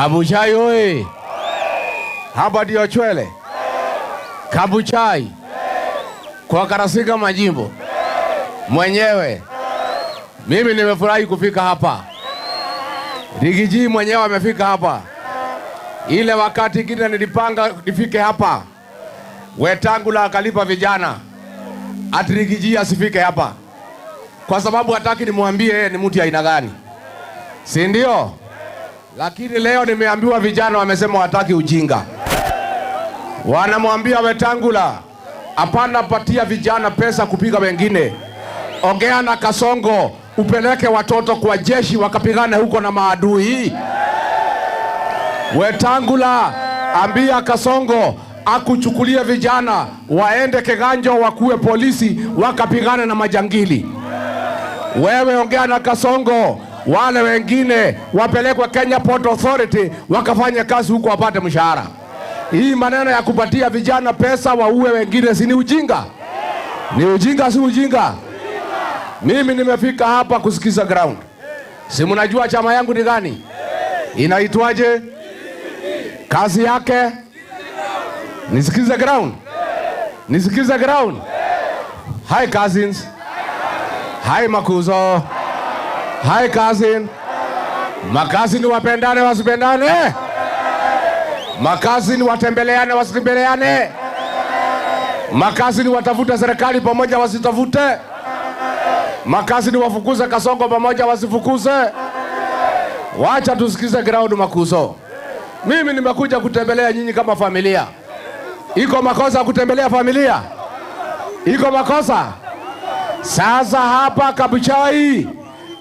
Kabuchai oye! Hapa ndio Chwele. Kabuchai kwa Karasika Majimbo mwenyewe. Mimi nimefurahi kufika hapa. Rigiji mwenyewe amefika hapa. Ile wakati kile nilipanga nifike hapa, Wetangula akalipa vijana ati Rigiji asifike hapa kwa sababu hataki nimwambie yeye ni mtu aina gani, si ndio? Lakini leo nimeambiwa vijana wamesema wataki ujinga. Wanamwambia Wetangula, hapana patia vijana pesa kupiga wengine. Ongea na Kasongo upeleke watoto kwa jeshi wakapigane huko na maadui. Wetangula, ambia Kasongo akuchukulie vijana waende Keganjo wakuwe polisi wakapigane na majangili. Wewe ongea na Kasongo, wale wengine wapelekwe Kenya Port Authority wakafanya kazi huko wapate mshahara. Hii maneno ya kupatia vijana pesa waue wengine si ni ujinga? Ni ujinga, si ujinga? Mimi nimefika hapa kusikiza ground. Si mnajua chama yangu ni gani? Inaitwaje? Kazi yake nisikize ground. Nisikize ground. Hi cousins. Hi Makuzo. Hi cousin. Makazini wapendane wasipendane? Makazini watembeleane wasitembeleane? Makazini watafuta serikali pamoja wasitafute? Makazini wafukuze Kasongo pamoja wasifukuze? Wacha tusikize ground Makuzo. Mimi nimekuja kutembelea nyinyi kama familia. Iko makosa kutembelea familia? Iko makosa? Sasa hapa Kabuchai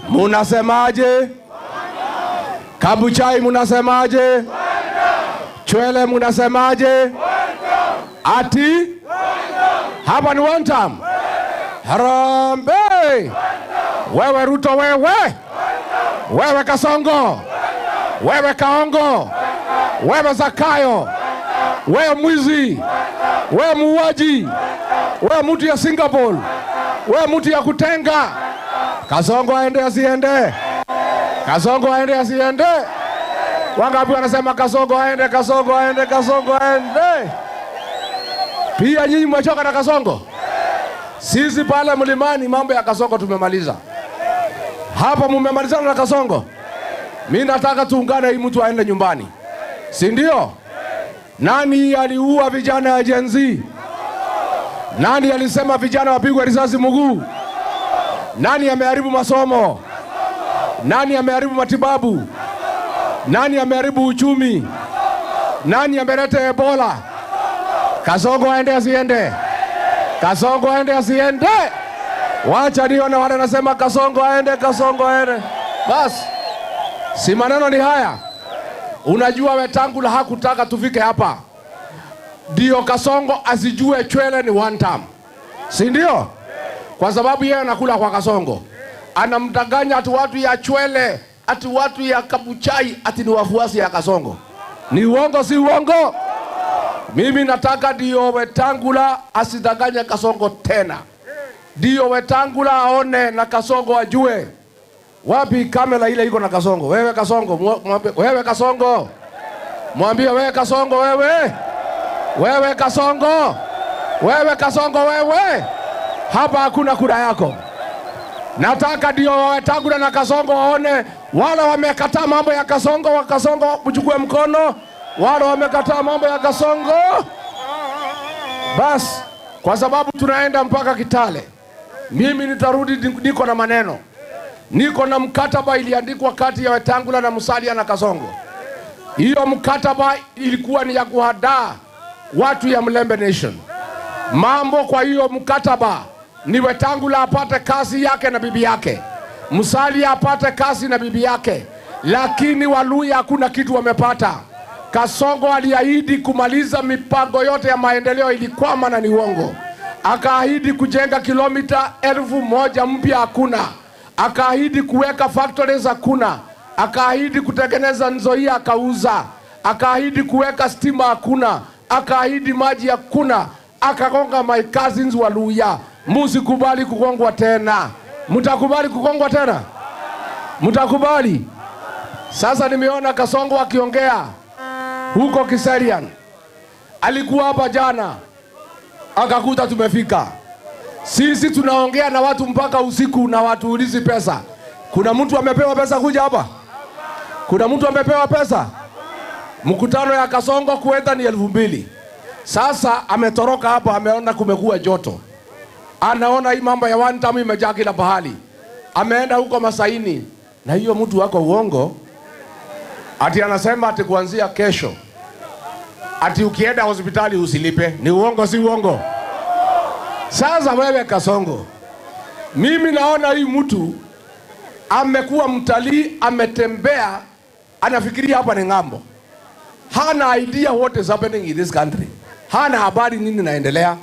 munasemaje? Kabuchai munasemaje? Chwele munasemaje? Ati hapa ni one time. Harambee! Wewe Ruto wewe! Wewe Kasongo! Wewe Kaongo! Wewe Zakayo! Wewe mwizi! Wewe muuaji! Wewe mtu ya Singapore! Wewe mtu ya kutenga! Kasongo aende asiende? Kasongo aende asiende? Wangapi wanasema Kasongo aende, Kasongo aende, Kasongo aende? Pia nyinyi mmechoka na Kasongo? Sisi pale mlimani mambo ya Kasongo tumemaliza. Hapa mmemalizana na Kasongo? Mimi nataka tuungane hii mtu aende nyumbani. Si ndio? Nani aliua vijana ya Gen Z? Nani alisema vijana wapigwe risasi mguu? Nani ameharibu masomo? Nani ameharibu matibabu? Nani ameharibu uchumi? Nani ameleta Ebola? Kasongo aende asiende? Kasongo aende asiende? Wacha nione wale nasema Kasongo aende, Kasongo aende. Bas. Si maneno ni haya. Unajua Wetangula hakutaka tufike hapa. Ndio Kasongo asijue Chwele ni one time. Si ndio? Kwa sababu yeye anakula kwa Kasongo. Anamdanganya ati watu ya Chwele, ati watu ya Kabuchai, ati ni wafuasi ya Kasongo. Ni uongo, si uongo? Mimi nataka ndio Wetangula asidanganye Kasongo tena. Ndio Wetangula aone na Kasongo ajue. Wapi kamera ile iko na Kasongo? Wewe Kasongo, wewe Kasongo. Mwambie wewe Kasongo wewe. Wewe Kasongo. Wewe Kasongo wewe. Hapa hakuna kura yako. Nataka ndio Wetangula na Kasongo waone wale wamekataa mambo ya Kasongo, wa Kasongo mchukue mkono. Wale wamekataa mambo ya Kasongo. Bas, kwa sababu tunaenda mpaka Kitale. Mimi nitarudi niko na maneno. Niko na mkataba iliandikwa kati ya Wetangula na Musalia na Kasongo. Hiyo mkataba ilikuwa ni ya kuhadaa watu ya Mlembe Nation. Mambo kwa hiyo mkataba ni Wetangula apate kazi yake na bibi yake. Musalia apate kazi na bibi yake. Lakini Waluya hakuna kitu wamepata. Kasongo aliahidi kumaliza mipango yote ya maendeleo ilikwama na ni uongo. Akaahidi kujenga kilomita 1000 mpya hakuna. Akaahidi kuweka factories hakuna. Akaahidi kutengeneza Nzoia akauza. Akaahidi kuweka stima hakuna. Akaahidi maji hakuna. Akagonga my cousins Waluya. Musikubali kugongwa tena. Mtakubali kugongwa tena? Mtakubali? Sasa nimeona Kasongo akiongea huko Kiserian. Alikuwa hapa jana, akakuta tumefika. Sisi tunaongea na watu mpaka usiku na watu ulizi pesa. Kuna mtu amepewa pesa kuja hapa? Kuna mtu amepewa pesa? Mkutano ya Kasongo kuenda ni 2,000. Sasa ametoroka hapa, ameona kumekuwa joto. Anaona hii mambo ya one time imejaa kila pahali. Ameenda huko Masaini. Na hiyo mtu wako uongo. Ati anasema ati kuanzia kesho ati ukienda hospitali usilipe. Ni uongo si uongo? Sasa wewe Kasongo, mimi naona hii mtu amekuwa mtalii, ametembea, anafikiria hapa ni ng'ambo. Hana idea what is happening in this country. Hana habari nini naendelea.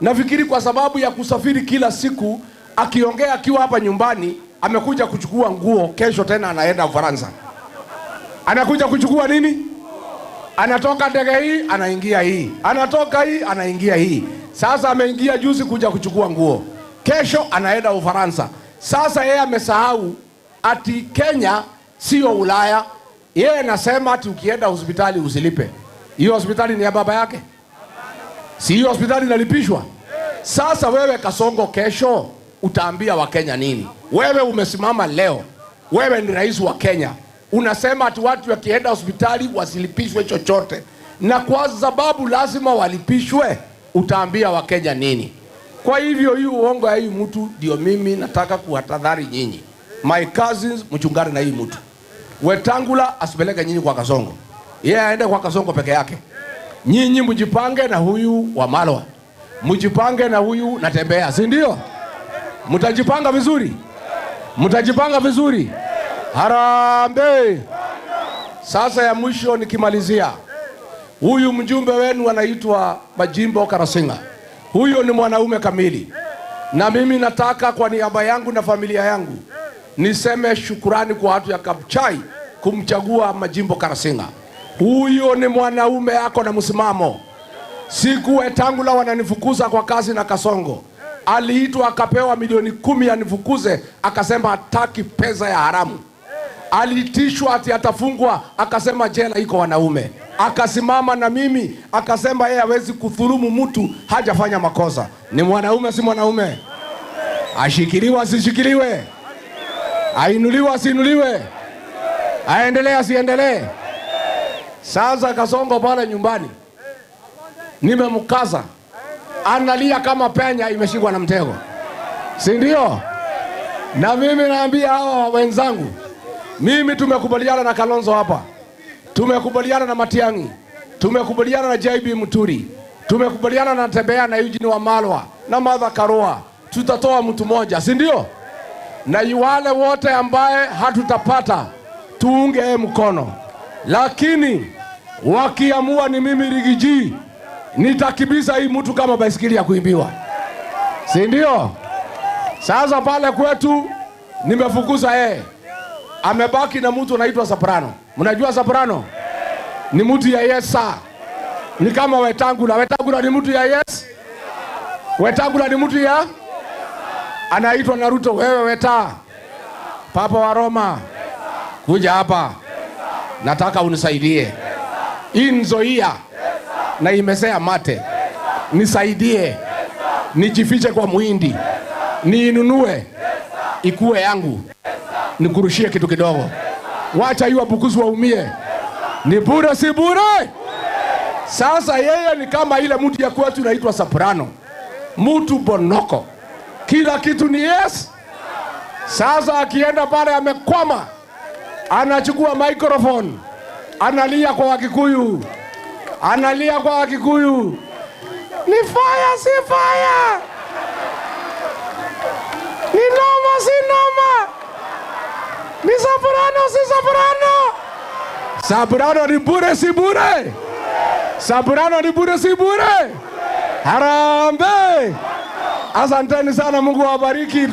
Nafikiri kwa sababu ya kusafiri kila siku, akiongea akiwa hapa nyumbani, amekuja kuchukua nguo, kesho tena anaenda Ufaransa. Anakuja kuchukua nini? Anatoka ndege hii, anaingia hii. Anatoka hii, anaingia hii. Sasa ameingia juzi kuja kuchukua nguo. Kesho anaenda Ufaransa. Sasa yeye amesahau ati Kenya sio Ulaya. Yeye anasema ati ukienda hospitali usilipe. Hiyo hospitali ni ya baba yake? Si hiyo hospitali inalipishwa? Sasa wewe Kasongo, kesho utaambia Wakenya nini? Wewe umesimama leo, wewe ni rais wa Kenya, unasema ati watu wakienda hospitali wasilipishwe chochote, na kwa sababu lazima walipishwe, utaambia Wakenya nini? Kwa hivyo hii uongo ya hii mtu ndio mimi nataka kuwatadhari nyinyi. My cousins, mchungane na hii mtu. Wetangula asipeleke nyinyi kwa Kasongo. Yeye aende kwa Kasongo peke yake. Nyinyi mjipange na huyu wa Malwa. Mjipange na huyu Natembea, si ndio? Mtajipanga vizuri? Mtajipanga vizuri? Harambee! Sasa ya mwisho nikimalizia. Huyu mjumbe wenu anaitwa Majimbo Karasinga. Huyo ni mwanaume kamili. Na mimi nataka kwa niaba yangu na familia yangu niseme shukurani kwa watu ya Kabuchai kumchagua Majimbo Karasinga. Huyo ni mwanaume yako na msimamo. Siku Wetangula wananifukuza kwa kazi na Kasongo, aliitwa akapewa milioni 10 anifukuze, akasema hataki pesa ya haramu. Alitishwa ati atafungwa, akasema jela iko wanaume. Akasimama na mimi, akasema yeye hawezi kudhulumu mtu hajafanya makosa. Ni mwanaume si mwanaume? Ashikiliwa asishikiliwe? Ainuliwa asiinuliwe? Aendelee asiendelee? Sasa Kasongo pale nyumbani nimemkaza, analia kama penya imeshikwa na mtego, si ndio? Na mimi naambia hawa wenzangu, mimi tumekubaliana na Kalonzo hapa, tumekubaliana na Matiang'i, tumekubaliana na JB Muturi, tumekubaliana na Natembea na Eugene Wamalwa na Martha Karua. Tutatoa mtu mmoja, si ndio? Na wale wote ambaye hatutapata tuunge mkono. Lakini wakiamua ni mimi Rigiji, nitakibiza hii mtu kama baisikeli ya kuimbiwa, si ndio? Sasa pale kwetu nimefukuza yeye, amebaki na mtu anaitwa Soprano. Mnajua Soprano? Ni mtu ya Yesa. Ni kama Wetangula. Wetangula ni mtu ya Yes. Wetangula ni mtu ya anaitwa Naruto. Wewe Weta, Papa wa Roma, kuja hapa, nataka unisaidie. Inzoia na imesea mate, nisaidie, nijifiche kwa muhindi, niinunue, ikuwe yangu, nikurushie kitu kidogo. Wacha hiyo bukuzu waumie. Ni bure si bure? Sasa yeye ni kama ile mtu ya kwetu inaitwa Soprano, mtu bonoko, kila kitu ni yes. Sasa akienda pale amekwama, anachukua microphone, analia kwa Wakikuyu, analia kwa Wakikuyu, ni fire si fire, ni noma si noma, ni Soprano si Soprano. Soprano ni bure si bure? Soprano ni bure si bure? Harambee! Asanteni sana, Mungu awabariki.